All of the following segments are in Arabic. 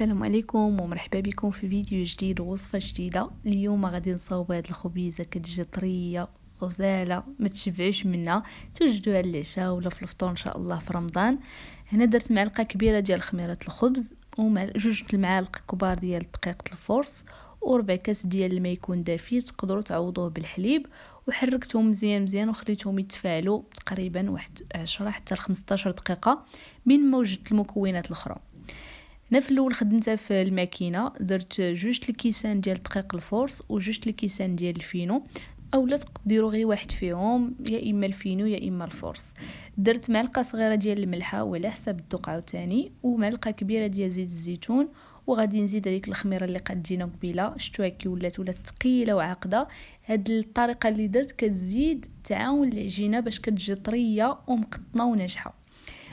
السلام عليكم ومرحبا بكم في فيديو جديد ووصفة جديدة. اليوم غادي نصاوب هاد الخبيزة كتجي طرية غزالة ما تشبعوش منها، توجدوها للعشاء ولا في الفطور ان شاء الله في رمضان. هنا درت معلقة كبيرة ديال خميرة الخبز جوج المعالق كبار ديال دقيقة الفورس وربع كاس ديال الماء يكون دافي، تقدروا تعوضوه بالحليب، وحركتهم مزيان مزيان وخليتهم يتفاعلوا تقريبا واحد 10 حتى 15 دقيقة من ما وجدت المكونات الاخرى. انا في الاول خدمتها في الماكينه، درت جوج الكيسان ديال دقيق الفورس وجوج الكيسان ديال الفينو، اولا تقدروا غير واحد فيهم، يا اما الفينو يا اما الفورس. درت معلقه صغيره ديال الملحه وعلى حسب الذوق عاوتاني، ومعلقه كبيره ديال زيت الزيتون، وغادي نزيد هذيك الخميره اللي قدينا قبيله. شفتوها كي ولات ثقيله وعاقده. هاد الطريقه اللي درت كتزيد تعاون العجينه باش كتجي طريه ومقطنه وناجحه.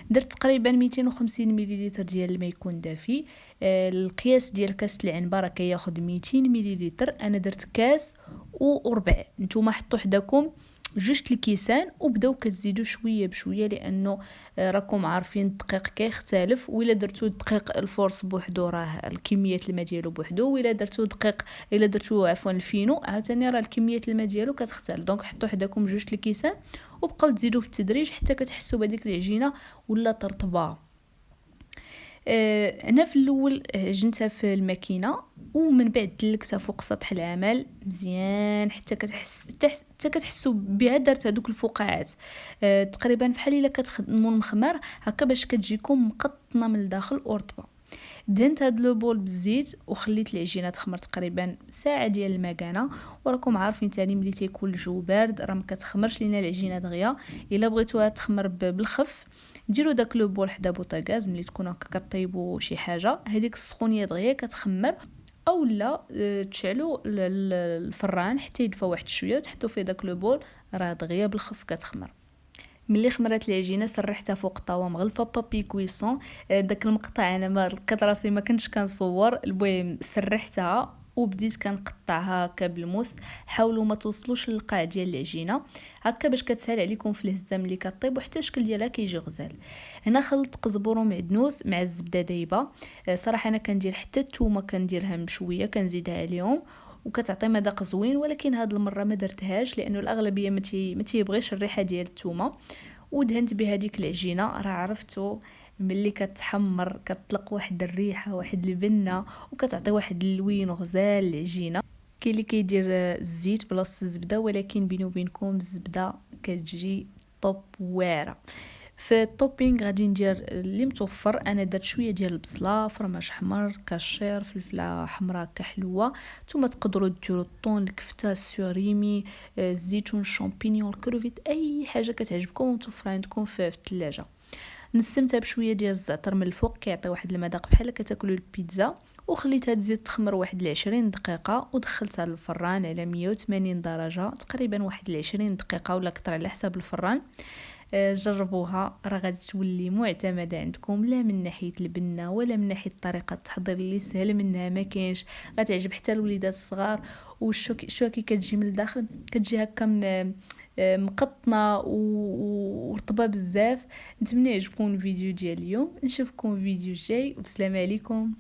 درت تقريبا 250 مليلتر ديال الماء يكون دافي. القياس ديال كاس العنبه راه كياخذ 200 مليلتر، انا درت كاس وربع. نتوما حطوا حداكم جوج الكيسان وبداو كتزيدوا شويه بشويه، لانه راكم عارفين الدقيق كيختلف. وإلا درتو دقيق الفورس بوحدو راه الكميه الماء ديالو بوحدو، وإلا درتو دقيق الا درتو عفوا الفينو عاوتاني راه الكميه الماء ديالو كتختلف. دونك حطوا حداكم جوج الكيسان وبقاو تزيدوا بالتدريج حتى كتحسوا بهذيك العجينه ولا ترطبه. انا في الاول عجنتها في الماكينه، ومن بعد دلكتها فوق سطح العمل مزيان حتى كتحسوا بها. درت هذوك الفقاعات تقريبا بحال الا كتخدموا المخمر هكا باش كتجيكم مقطنه من الداخل ورطبه. دهنت هاد لو بول بالزيت وخليت العجينه تخمر تقريبا ساعه ديال المكانه. وراكم عارفين تاني ملي تيكون الجو بارد راه ما كتخمرش لينا العجينه دغيا. الا بغيتوها تخمر بالخف ديروا داك لو بول حدا بوطاغاز ملي تكونوا هكا كطيبوا شي حاجه، هذيك السخونيه دغيا كتخمر. او لا تشعلوا الفران حتى يدفى واحد شويه وتحطوا فيه داك لو بول، راه دغيا بالخف كتخمر. ملي خمرات العجينه سرحتها فوق الطاوه مغلفه بابي كويسون. داك المقطع انا ما لقيت راسي ما كنتش كنصور، المهم سرحتها وبديت كنقطعها هكا بالموس. حاولوا ما توصلوش للقاع ديال العجينه هكا باش كتسهل عليكم في الهزه ملي كطيب، وحتى الشكل ديالها كيجي غزال. هنا خلطت قزبر ومعدنوس مع الزبده دايبه. صراحه انا كندير حتى الثومه كنديرها مشويه كنزيدها عليهم وكتعطي مذاق زوين، ولكن هاد المره ما درتهاش لانه الاغلبيه ما تيبغيش الريحه ديال الثومه. ودهنت بهذيك العجينه، راه عرفتو ملي كتحمر كتطلق واحد الريحه واحد البنه وكتعطي واحد اللوين غزال للعجينه. كاين اللي كيدير الزيت بلاصه الزبده، ولكن بيني وبينكم الزبده كتجي طوب واعره. في التوبينغ غادي ندير اللي متوفر. انا درت شويه ديال البصله، فرماج حمر، كاشير، فلفله حمراء كحلوه. ثم تقدروا ديروا الطون، الكفته، السوريمي، الزيتون، الشامبينيون، الكروفيت، اي حاجه كتعجبكم ومتوفره عندكم في الثلاجه. نسمتها بشويه ديال الزعتر من الفوق كيعطي واحد المذاق بحال كتاكلوا البيتزا. وخليتها تزيد تخمر واحد 20 دقيقه ودخلتها للفران على 180 درجه تقريبا واحد 20 دقيقه ولا اكثر على حسب الفران. جربوها راه غادي تولي معتمده عندكم، لا من ناحيه البنه ولا من ناحيه طريقه التحضير اللي سهل منها ما كاينش. غتعجب حتى الوليدات الصغار. شو كي كتجي من الداخل كتجي هكا مقطنه ورطبه بزاف. نتمنى يعجبكم الفيديو ديال اليوم، نشوفكم في الفيديو الجاي وبسلام عليكم.